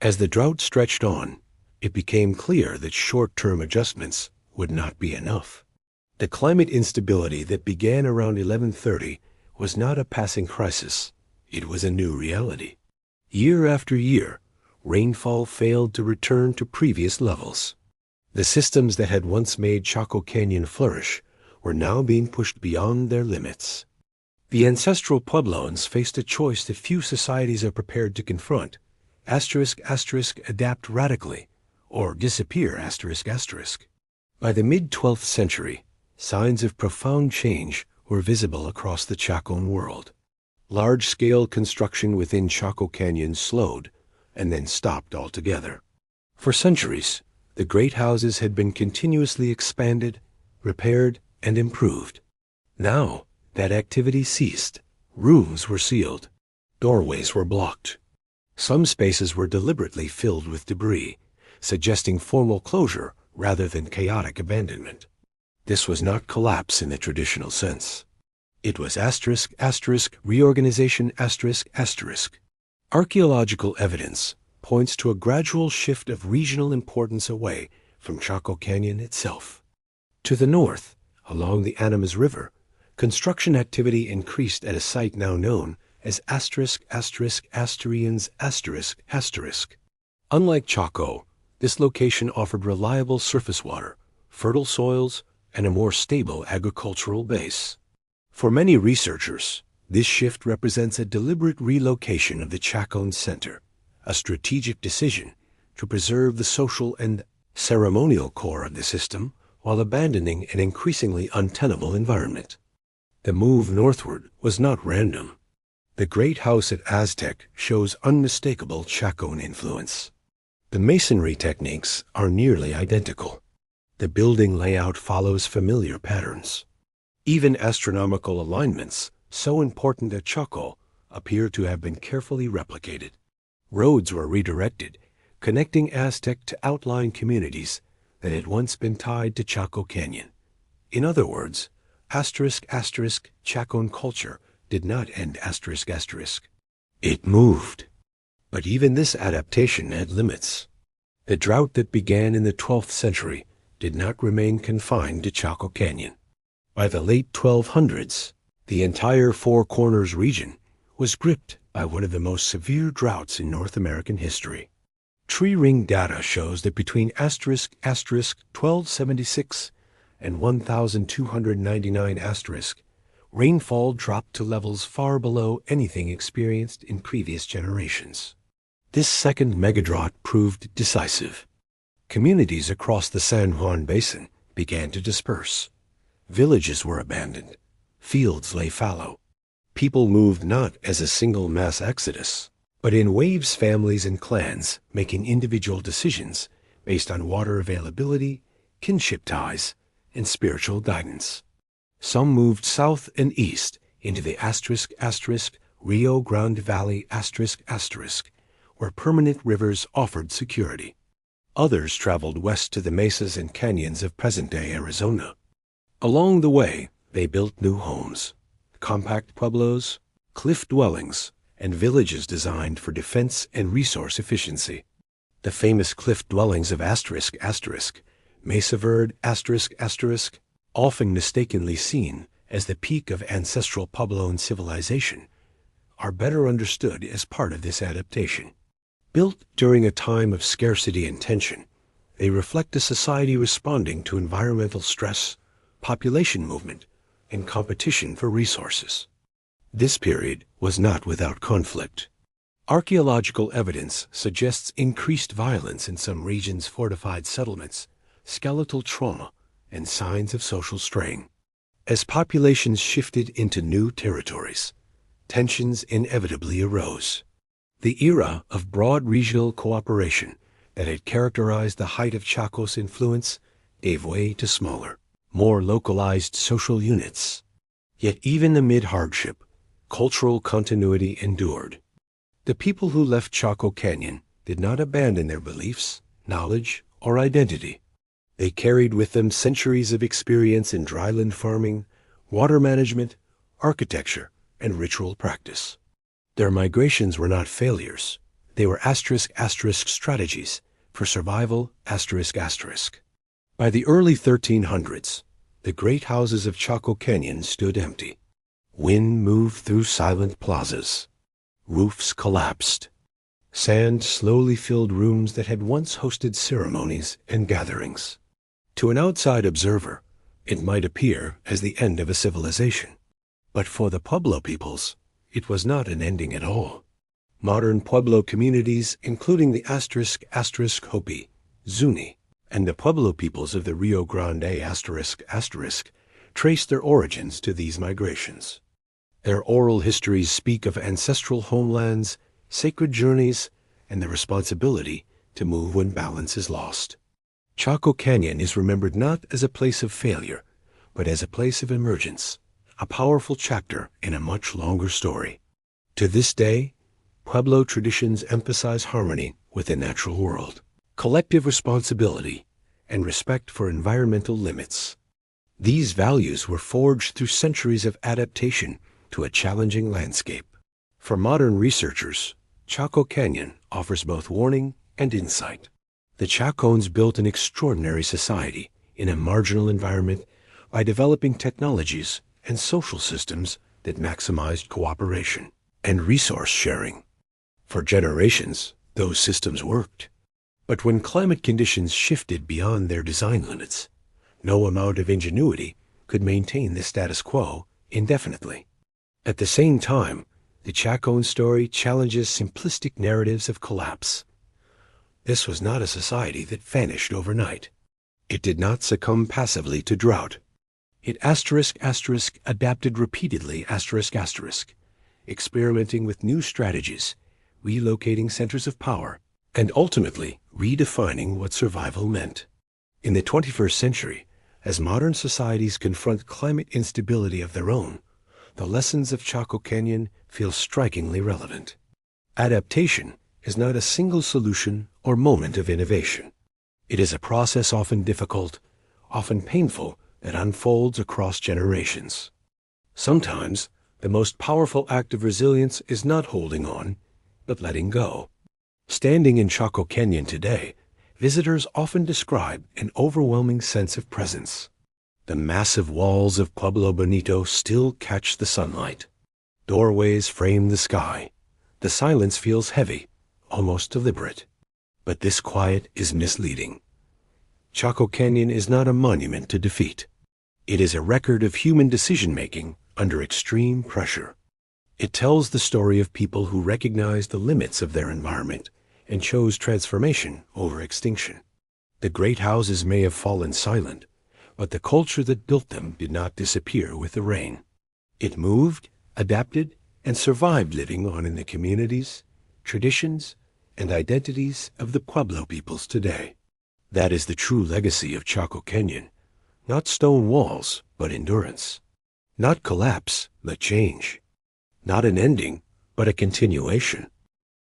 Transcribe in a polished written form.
As the drought stretched on, it became clear that short-term adjustments would not be enough. The climate instability that began around 1130 was not a passing crisis. It was a new reality. Year after year, rainfall failed to return to previous levels. The systems that had once made Chaco Canyon flourish were now being pushed beyond their limits. The ancestral Puebloans faced a choice that few societies are prepared to confront: **adapt radically, or disappear**. By the mid-12th century, signs of profound change were visible across the Chacoan world. Large-scale construction within Chaco Canyon slowed and then stopped altogether. For centuries, the great houses had been continuously expanded, repaired, and improved. Now, that activity ceased. Rooms were sealed. Doorways were blocked. Some spaces were deliberately filled with debris, suggesting formal closure rather than chaotic abandonment. This was not collapse in the traditional sense. It was reorganization. Archaeological evidence points to a gradual shift of regional importance away from Chaco Canyon itself. To the north, along the Animas River, construction activity increased at a site now known as **Asterians**. Unlike Chaco, this location offered reliable surface water, fertile soils, and a more stable agricultural base. For many researchers, this shift represents a deliberate relocation of the Chacoan center, a strategic decision to preserve the social and ceremonial core of the system while abandoning an increasingly untenable environment. The move northward was not random. The great house at Aztec shows unmistakable Chacoan influence. The masonry techniques are nearly identical. The building layout follows familiar patterns. Even astronomical alignments, so important at Chaco, appear to have been carefully replicated. Roads were redirected, connecting Aztec to outlying communities that had once been tied to Chaco Canyon. In other words, Chacoan culture did not end ***. It moved. But even this adaptation had limits. The drought that began in the 12th century did not remain confined to Chaco Canyon. By the late 1200s, the entire Four Corners region was gripped by one of the most severe droughts in North American history. Tree ring data shows that between **1276 and 1299 rainfall dropped to levels far below anything experienced in previous generations. This second megadrought proved decisive. Communities across the San Juan Basin began to disperse. Villages were abandoned. Fields lay fallow. People moved not as a single mass exodus, but in waves, families, and clans making individual decisions based on water availability, kinship ties, and spiritual guidance. Some moved south and east into the Rio Grande Valley where permanent rivers offered security. Others traveled west to the mesas and canyons of present-day Arizona. Along the way, they built new homes, compact pueblos, cliff dwellings, and villages designed for defense and resource efficiency. The famous cliff dwellings of Mesa Verde often mistakenly seen as the peak of ancestral Puebloan civilization, are better understood as part of this adaptation. Built during a time of scarcity and tension, they reflect a society responding to environmental stress, population movement, and competition for resources. This period was not without conflict. Archaeological evidence suggests increased violence in some regions' fortified settlements, skeletal trauma, and signs of social strain. As populations shifted into new territories, tensions inevitably arose. The era of broad regional cooperation that had characterized the height of Chaco's influence gave way to smaller, more localized social units. Yet even amid hardship, cultural continuity endured. The people who left Chaco Canyon did not abandon their beliefs, knowledge, or identity. They carried with them centuries of experience in dryland farming, water management, architecture, and ritual practice. Their migrations were not failures. They were *** strategies for survival ***. By the early 1300s, the great houses of Chaco Canyon stood empty. Wind moved through silent plazas. Roofs collapsed. Sand slowly filled rooms that had once hosted ceremonies and gatherings. To an outside observer, it might appear as the end of a civilization. But for the Pueblo peoples, it was not an ending at all. Modern Pueblo communities, including the *** Hopi, Zuni, and the Pueblo peoples of the Rio Grande ***, trace their origins to these migrations. Their oral histories speak of ancestral homelands, sacred journeys, and the responsibility to move when balance is lost. Chaco Canyon is remembered not as a place of failure, but as a place of emergence, a powerful chapter in a much longer story. To this day, Pueblo traditions emphasize harmony with the natural world, collective responsibility, and respect for environmental limits. These values were forged through centuries of adaptation to a challenging landscape. For modern researchers, Chaco Canyon offers both warning and insight. The Chacoans built an extraordinary society in a marginal environment by developing technologies and social systems that maximized cooperation and resource sharing. For generations, those systems worked. But when climate conditions shifted beyond their design limits, no amount of ingenuity could maintain the status quo indefinitely. At the same time, the Chacoan story challenges simplistic narratives of collapse. This was not a society that vanished overnight. It did not succumb passively to drought. It *** adapted repeatedly ***, experimenting with new strategies, relocating centers of power, and ultimately redefining what survival meant. In the 21st century, as modern societies confront climate instability of their own, the lessons of Chaco Canyon feel strikingly relevant. Adaptation is not a single solution or moment of innovation. It is a process often difficult, often painful, that unfolds across generations. Sometimes, the most powerful act of resilience is not holding on, but letting go. Standing in Chaco Canyon today, visitors often describe an overwhelming sense of presence. The massive walls of Pueblo Bonito still catch the sunlight. Doorways frame the sky. The silence feels heavy, almost deliberate. But this quiet is misleading. Chaco Canyon is not a monument to defeat. It is a record of human decision-making under extreme pressure. It tells the story of people who recognized the limits of their environment and chose transformation over extinction. The great houses may have fallen silent, but the culture that built them did not disappear with the rain. It moved, adapted, and survived, living on in the communities, traditions, and identities of the Pueblo peoples today. That is the true legacy of Chaco Canyon. Not stone walls, but endurance. Not collapse, but change. Not an ending, but a continuation.